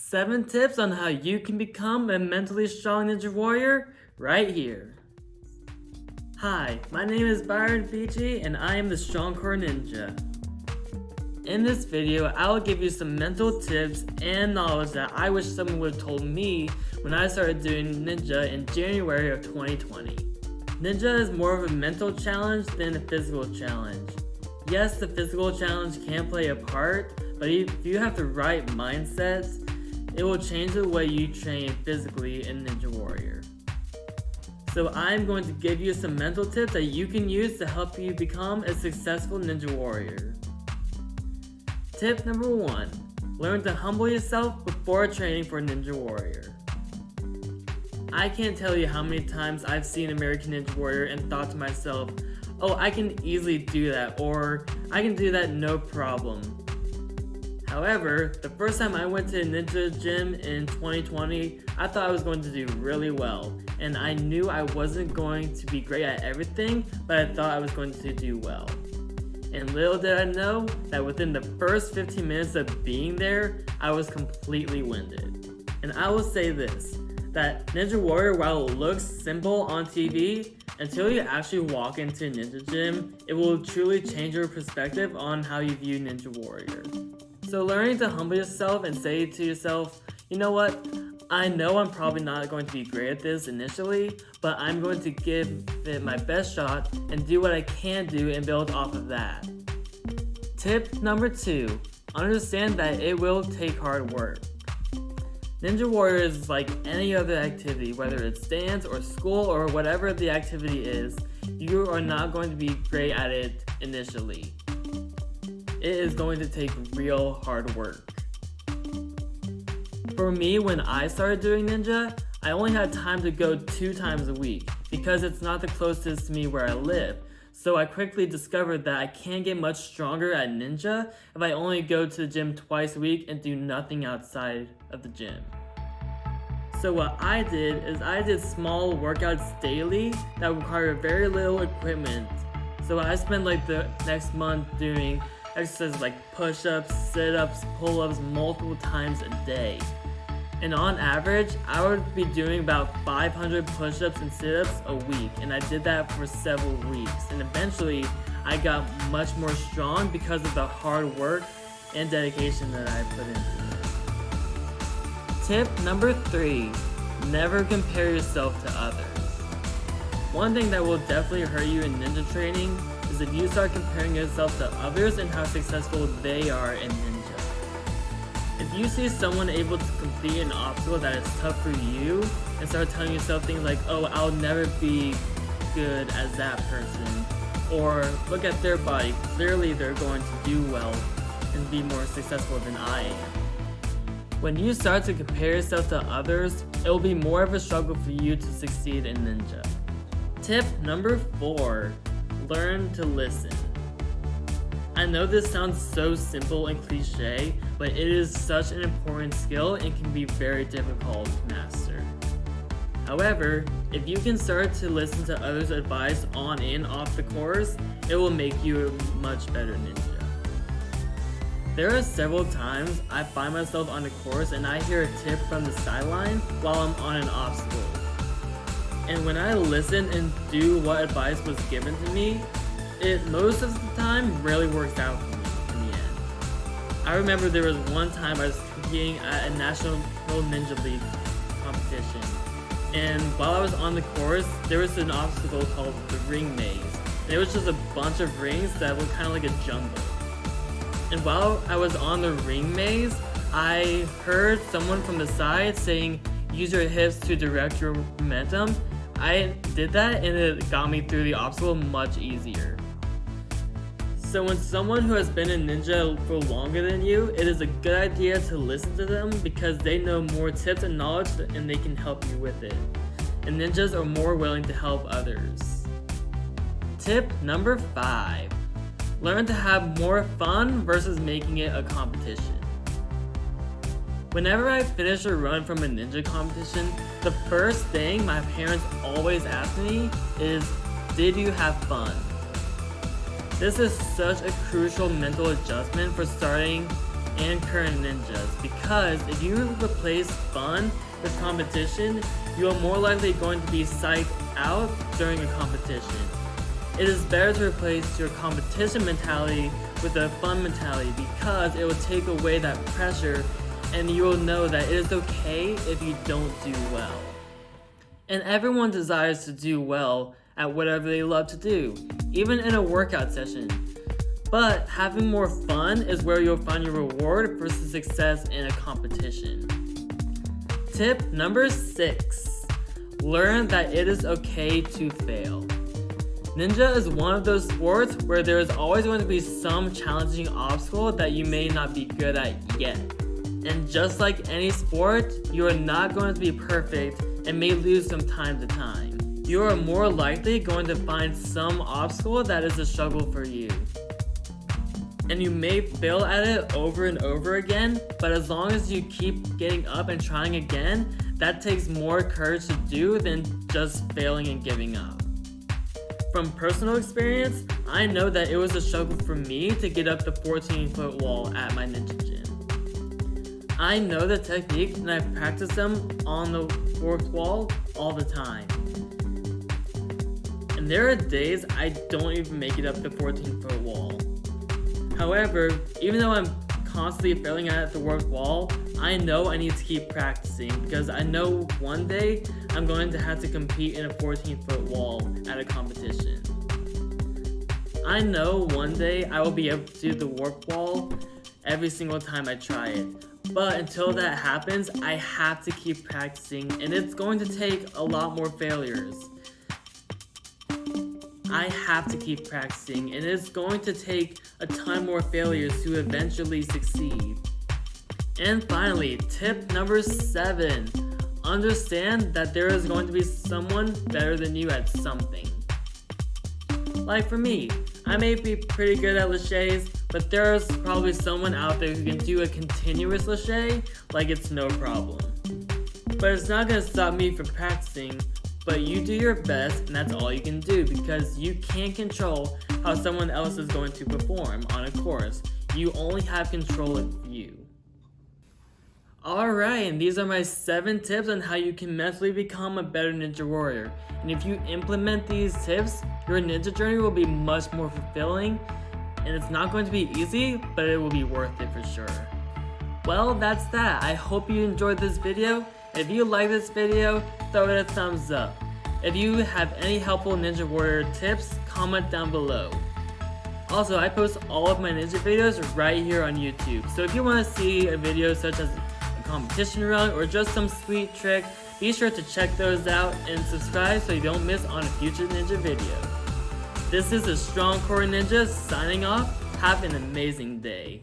7 tips on how you can become a mentally strong ninja warrior right here. Hi, my name is Byron Beachy and I am the Strong Core Ninja. In this video, I will give you some mental tips and knowledge that I wish someone would have told me when I started doing Ninja in January of 2020. Ninja is more of a mental challenge than a physical challenge. Yes, the physical challenge can play a part, but if you have the right mindset, it will change the way you train physically in Ninja Warrior. So I'm going to give you some mental tips that you can use to help you become a successful Ninja Warrior. Tip number 1, learn to humble yourself before training for Ninja Warrior. I can't tell you how many times I've seen American Ninja Warrior and thought to myself, oh, I can easily do that, or I can do that no problem. However, the first time I went to a Ninja gym in 2020, I thought I was going to do really well, and I knew I wasn't going to be great at everything, but I thought I was going to do well. And little did I know that within the first 15 minutes of being there, I was completely winded. And I will say this, that Ninja Warrior, while it looks simple on TV, until you actually walk into a Ninja gym, it will truly change your perspective on how you view Ninja Warrior. So learning to humble yourself and say to yourself, you know what, I know I'm probably not going to be great at this initially, but I'm going to give it my best shot and do what I can do and build off of that. Tip number 2, understand that it will take hard work. Ninja Warrior is like any other activity, whether it's dance or school or whatever the activity is, you are not going to be great at it initially. It is going to take real hard work. For me, when I started doing Ninja, I only had time to go 2 times a week because it's not the closest to me where I live. So I quickly discovered that I can't get much stronger at Ninja if I only go to the gym twice a week and do nothing outside of the gym. So what I did is I did small workouts daily that require very little equipment. So I spent like the next month doing exercises like push-ups, sit-ups, pull-ups multiple times a day. And on average, I would be doing about 500 push-ups and sit-ups a week, and I did that for several weeks. And eventually, I got much more strong because of the hard work and dedication that I put into it. Tip number 3, never compare yourself to others. One thing that will definitely hurt you in Ninja training is if you start comparing yourself to others and how successful they are in Ninja. If you see someone able to complete an obstacle that is tough for you and start telling yourself things like, oh, I'll never be good as that person, or look at their body, clearly they're going to do well and be more successful than I am. When you start to compare yourself to others, it will be more of a struggle for you to succeed in Ninja. Tip number 4, learn to listen. I know this sounds so simple and cliche, but it is such an important skill and can be very difficult to master. However, if you can start to listen to others' advice on and off the course, it will make you a much better ninja. There are several times I find myself on a course and I hear a tip from the sideline while I'm on an obstacle. And when I listen and do what advice was given to me, it most of the time really works out for me in the end. I remember there was one time I was competing at a National Ninja League competition. And while I was on the course, there was an obstacle called the ring maze. And it was just a bunch of rings that looked kind of like a jungle. And while I was on the ring maze, I heard someone from the side saying, use your hips to direct your momentum. I did that and it got me through the obstacle much easier. So when someone who has been a ninja for longer than you, it is a good idea to listen to them because they know more tips and knowledge and they can help you with it. And ninjas are more willing to help others. Tip number 5, learn to have more fun versus making it a competition. Whenever I finish a run from a ninja competition, the first thing my parents always ask me is, did you have fun? This is such a crucial mental adjustment for starting and current ninjas, because if you replace fun with competition, you are more likely going to be psyched out during a competition. It is better to replace your competition mentality with a fun mentality, because it will take away that pressure and you will know that it is okay if you don't do well. And everyone desires to do well at whatever they love to do, even in a workout session. But having more fun is where you'll find your reward versus success in a competition. Tip number 6. Learn that it is okay to fail. Ninja is one of those sports where there is always going to be some challenging obstacle that you may not be good at yet. And just like any sport, you are not going to be perfect and may lose from time to time. You are more likely going to find some obstacle that is a struggle for you. And you may fail at it over and over again, but as long as you keep getting up and trying again, that takes more courage to do than just failing and giving up. From personal experience, I know that it was a struggle for me to get up the 14-foot wall at my ninja gym. I know the technique and I practice them on the 4th wall all the time. And there are days I don't even make it up the 14-foot wall. However, even though I'm constantly failing at the 4th wall, I know I need to keep practicing, because I know one day I'm going to have to compete in a 14-foot wall at a competition. I know one day I will be able to do the warp wall every single time I try it. But until that happens, I have to keep practicing, and it's going to take a lot more failures. I have to keep practicing, and it's going to take a ton more failures to eventually succeed. And finally, tip number 7. Understand that there is going to be someone better than you at something. Like for me, I may be pretty good at laches, but there's probably someone out there who can do a continuous lache like it's no problem. But it's not going to stop me from practicing, but you do your best, and that's all you can do, because you can't control how someone else is going to perform on a course. You only have control of you. Alright, and these are my 7 tips on how you can mentally become a better ninja warrior. And if you implement these tips, your ninja journey will be much more fulfilling, and it's not going to be easy, but it will be worth it for sure. Well, that's that. I hope you enjoyed this video. If you like this video, throw it a thumbs up. If you have any helpful Ninja Warrior tips, comment down below. Also, I post all of my ninja videos right here on YouTube, so if you want to see a video such as a competition run or just some sweet trick, be sure to check those out and subscribe so you don't miss on a future ninja video. This is the Strong Core Ninja signing off. Have an amazing day.